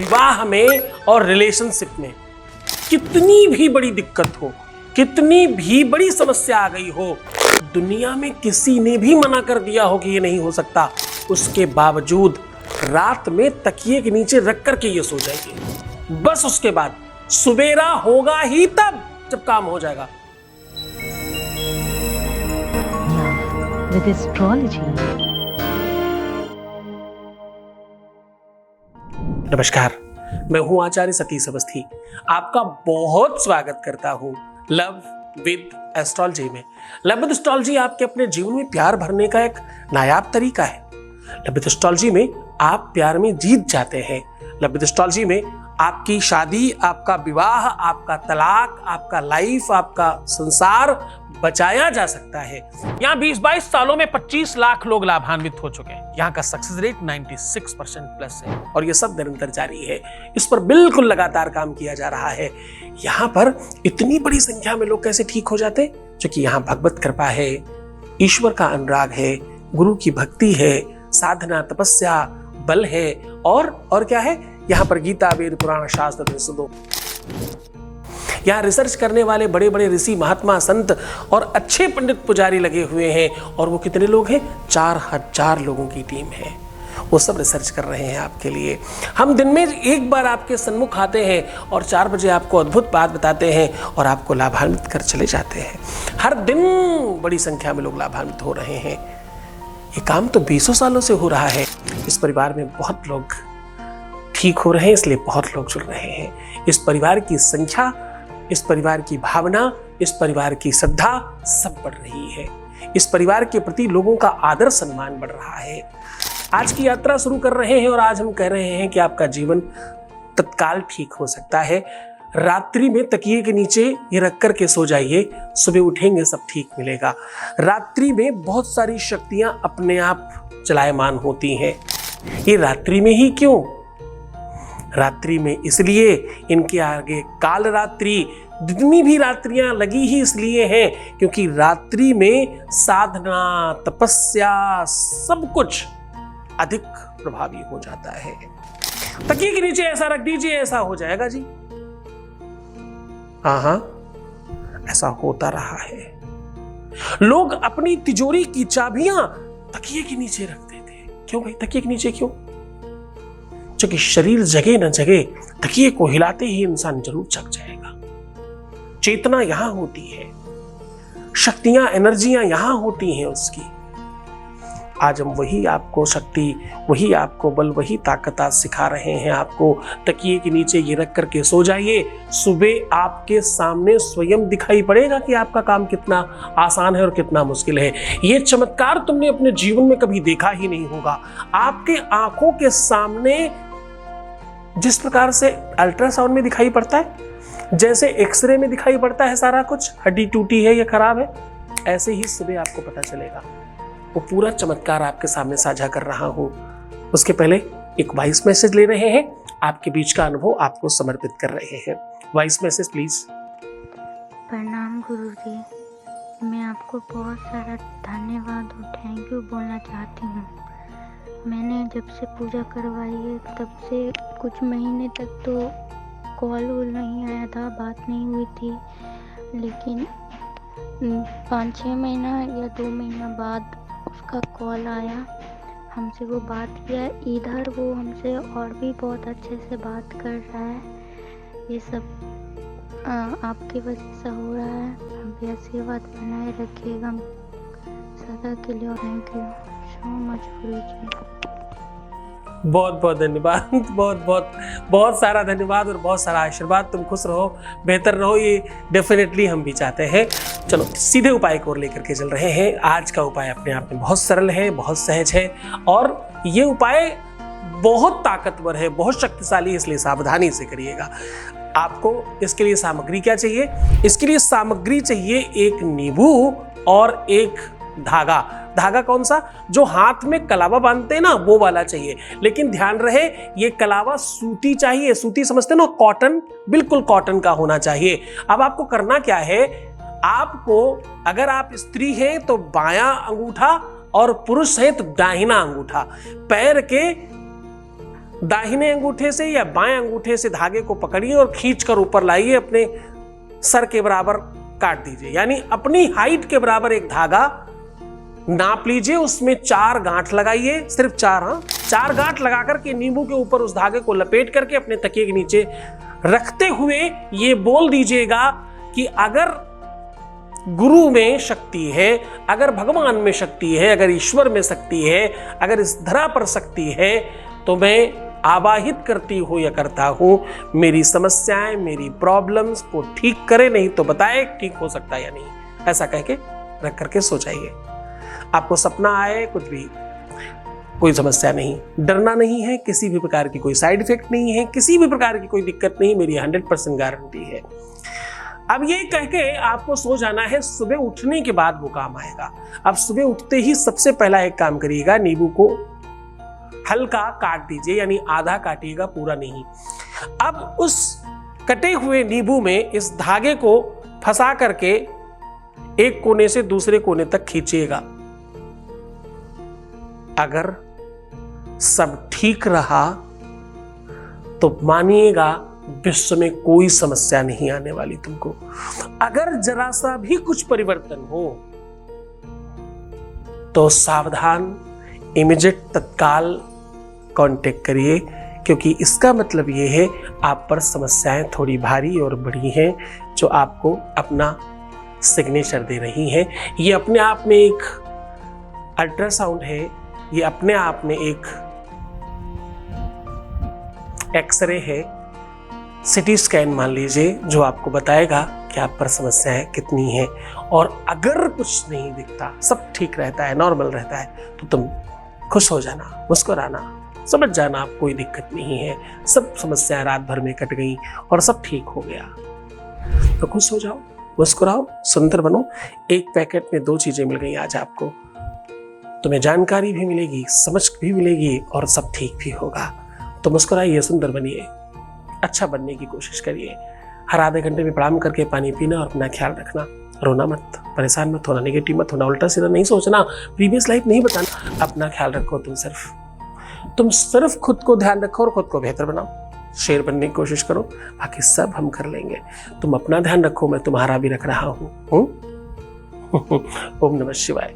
विवाह में और रिलेशनशिप में कितनी भी बड़ी दिक्कत हो, कितनी भी बड़ी समस्या आ गई हो, दुनिया में किसी ने भी मना कर दिया हो कि ये नहीं हो सकता, उसके बावजूद रात में तकिए के नीचे रख कर के ये सो जाएगी। बस उसके बाद सुबेरा होगा ही तब जब काम हो जाएगा। With astrology. नमस्कार, मैं हूं आचार्य सतीश अवस्थी। आपका बहुत स्वागत करता हूं लव विद एस्ट्रोलॉजी में। लव विद एस्ट्रोलॉजी आपके अपने जीवन में प्यार भरने का एक नायाब तरीका है। लव विद एस्ट्रोलॉजी में आप प्यार में जीत जाते हैं। लव विद एस्ट्रोलॉजी में आपकी शादी, आपका विवाह, आपका तलाक, आपका लाइफ, आपका संसार बचाया जा सकता है। यहाँ 20-22 सालों में 25 लाख लोग लाभान्वित हो चुके हैं। यहाँ का सक्सेस रेट 96% प्लस है और ये सब निरंतर जारी है। इस पर बिल्कुल लगातार काम किया जा रहा है। यहाँ पर इतनी बड़ी संख्या में लोग कैसे ठीक हो जाते? क्योंकि यहाँ भगवत कृपा है, ईश्वर का अनुराग है, गुरु की भक्ति है, साधना, तपस्या, बल है और क्या है? यहाँ पर गीता, वेद, पुराण, शास्त्र सुनो। यहाँ रिसर्च करने वाले बड़े बड़े ऋषि, महात्मा, संत और अच्छे पंडित पुजारी लगे हुए हैं। और वो कितने लोग हैं? 4000 लोगों की टीम है। वो सब रिसर्च कर रहे हैं आपके लिए। हम दिन में एक बार आपके सन्मुख आते हैं और 4 बजे आपको अद्भुत बात बताते हैं और आपको लाभान्वित कर चले जाते हैं। हर दिन बड़ी संख्या में लोग लाभान्वित हो रहे हैं। ये काम तो 20 सालों से हो रहा है। इस परिवार में बहुत लोग ठीक हो रहे हैं, इसलिए बहुत लोग जुड़ रहे हैं। इस परिवार की संख्या, इस परिवार की भावना, इस परिवार की श्रद्धा सब बढ़ रही है। इस परिवार के प्रति लोगों का आदर सम्मान बढ़ रहा है। आज की यात्रा शुरू कर रहे हैं और आज हम कह रहे हैं कि आपका जीवन तत्काल ठीक हो सकता है। रात्रि में तकिए के नीचे ये रख कर के सो जाइए, सुबह उठेंगे सब ठीक मिलेगा। रात्रि में बहुत सारी शक्तियां अपने आप चलायमान होती हैं। ये रात्रि में ही क्यों? रात्रि में इसलिए, इनके आगे काल रात्रि, जितनी भी रात्रियां लगी ही इसलिए हैं क्योंकि रात्रि में साधना, तपस्या सब कुछ अधिक प्रभावी हो जाता है। तकिए के नीचे ऐसा रख दीजिए, ऐसा हो जाएगा जी। हाँ, ऐसा होता रहा है। लोग अपनी तिजोरी की चाबियां तकिए के नीचे रखते थे। क्यों भाई तकिए के नीचे क्यों? क्योंकि शरीर जगे न जगे, तकिए को हिलाते ही इंसान जरूर जग जाएगा। चेतना यहां होती है, शक्तियां, एनर्जियां यहां होती हैं उसकी। आज हम वही आपको शक्ति, वही आपको बल, वही ताकत आज सिखा रहे हैं आपको। तकिए के नीचे ये रख करके सो जाइए, सुबह आपके सामने स्वयं दिखाई पड़ेगा कि आपका काम कितना आसान है और कितना मुश्किल है। ये चमत्कार तुमने अपने जीवन में कभी देखा ही नहीं होगा। आपके आंखों के सामने जिस प्रकार से अल्ट्रासाउंड में दिखाई पड़ता है, जैसे एक्सरे में दिखाई पड़ता है सारा कुछ, हड्डी टूटी है या खराब है, ऐसे ही सुबह आपको पता चलेगा। वो पूरा चमत्कार आपके सामने साझा कर रहा हूं। उसके पहले एक वॉइस मैसेज ले रहे हैं, आपके बीच का अनुभव आपको समर्पित कर रहे हैं। Voice message please. प्रणाम गुरुजी, मैं आपको बहुत सारा धन्यवाद और थैंक यू बोलना चाहती हूँ। मैंने जब से पूजा करवाई है तब से कुछ महीने तक तो कॉल वॉल नहीं आया था, बात नहीं हुई थी, लेकिन 5-6 महीना या 2 महीना बाद उसका कॉल आया, हमसे वो बात किया। इधर वो हमसे और भी बहुत अच्छे से बात कर रहा है। ये सब आपकी वजह से हो रहा है। हम भी आशीर्वाद बनाए रखिएगा सदा के लिए। थैंक यू सो मच गुरुजी। बहुत बहुत धन्यवाद, बहुत सारा धन्यवाद और बहुत सारा आशीर्वाद। तुम खुश रहो, बेहतर रहो, ये डेफिनेटली हम भी चाहते हैं। चलो सीधे उपाय को लेकर के चल रहे हैं। आज का उपाय अपने आप में बहुत सरल है, बहुत सहज है और ये उपाय बहुत ताकतवर है, बहुत शक्तिशाली है, इसलिए सावधानी से करिएगा। आपको इसके लिए सामग्री क्या चाहिए? इसके लिए सामग्री चाहिए एक नींबू और एक धागा। धागा कौन सा? जो हाथ में कलावा बांधते हैं ना, वो वाला चाहिए। लेकिन ध्यान रहे ये कलावा सूती चाहिए। सूती समझते हैं ना, कॉटन, बिल्कुल कॉटन का होना चाहिए। अब आपको करना क्या है? आपको, अगर आप स्त्री हैं तो बायां अंगूठा और पुरुष हैं तो दाहिना अंगूठा पैर के दाहिने अंगूठे से या बाएं अंगूठे से धागे को पकड़िए और खींचकर ऊपर लाइए, अपने सर के बराबर काट दीजिए। यानी अपनी हाइट के बराबर एक धागा नाप लीजिए, उसमें 4 गांठ लगाइए, सिर्फ 4। हाँ, 4 गांठ लगाकर के नींबू के ऊपर उस धागे को लपेट करके अपने तकिए के नीचे रखते हुए ये बोल दीजिएगा कि अगर गुरु में शक्ति है, अगर भगवान में शक्ति है, अगर ईश्वर में शक्ति है, अगर इस धरा पर शक्ति है, तो मैं आवाहित करती हूँ या करता हूँ, मेरी समस्याएं, मेरी प्रॉब्लम्स को ठीक करे, नहीं तो बताए ठीक हो सकता है या नहीं। ऐसा कह के रख करके सो जाइए। आपको सपना आए, कुछ भी, कोई समस्या नहीं, डरना नहीं है, किसी भी प्रकार की कोई साइड इफेक्ट नहीं है, किसी भी प्रकार की कोई दिक्कत नहीं, मेरी 100% गारंटी है। अब ये कह के आपको सो जाना है, सुबह उठने के बाद वो काम आएगा। अब सुबह उठते ही सबसे पहला एक काम करिएगा, नींबू को हल्का काट दीजिए, यानी आधा काटिएगा, पूरा नहीं। अब उस कटे हुए नींबू में इस धागे को फंसा करके एक कोने से दूसरे कोने तक खींचिएगा। अगर सब ठीक रहा तो मानिएगा विश्व में कोई समस्या नहीं आने वाली तुमको। अगर जरा सा भी कुछ परिवर्तन हो तो सावधान, इमीडिएट, तत्काल कांटेक्ट करिए, क्योंकि इसका मतलब ये है आप पर समस्याएं थोड़ी भारी और बड़ी हैं जो आपको अपना सिग्नेचर दे रही हैं। ये अपने आप में एक अल्ट्रासाउंड है, ये अपने आप में एक एक्सरे है, सिटी स्कैन मान लीजिए, जो आपको बताएगा कि आप पर समस्याएं कितनी हैं। और अगर कुछ नहीं दिखता, सब ठीक रहता है, नॉर्मल रहता है, तो तुम खुश हो जाना, मुस्कुराना, समझ जाना आप कोई दिक्कत नहीं है, सब समस्याएं रात भर में कट गई और सब ठीक हो गया। तो खुश हो जाओ, मुस्कुराओ, सुंदर बनो। एक पैकेट में 2 चीजें मिल गई आज आपको, तुम्हें जानकारी भी मिलेगी, समझ भी मिलेगी और सब ठीक भी होगा। तो मुस्कुराइए, सुंदर बनिए, अच्छा बनने की कोशिश करिए। हर आधे घंटे में प्रणाम करके पानी पीना और अपना ख्याल रखना। रोना मत, परेशान मत होना, नेगेटिव मत होना, उल्टा सीधा नहीं सोचना, प्रीवियस लाइफ नहीं बताना। अपना ख्याल रखो, तुम सिर्फ खुद को ध्यान रखो और खुद को बेहतर बनाओ। शेर बनने की कोशिश करो, बाकी सब हम कर लेंगे। तुम अपना ध्यान रखो, मैं तुम्हारा भी रख रहा हूँ। ओम नमः शिवाय।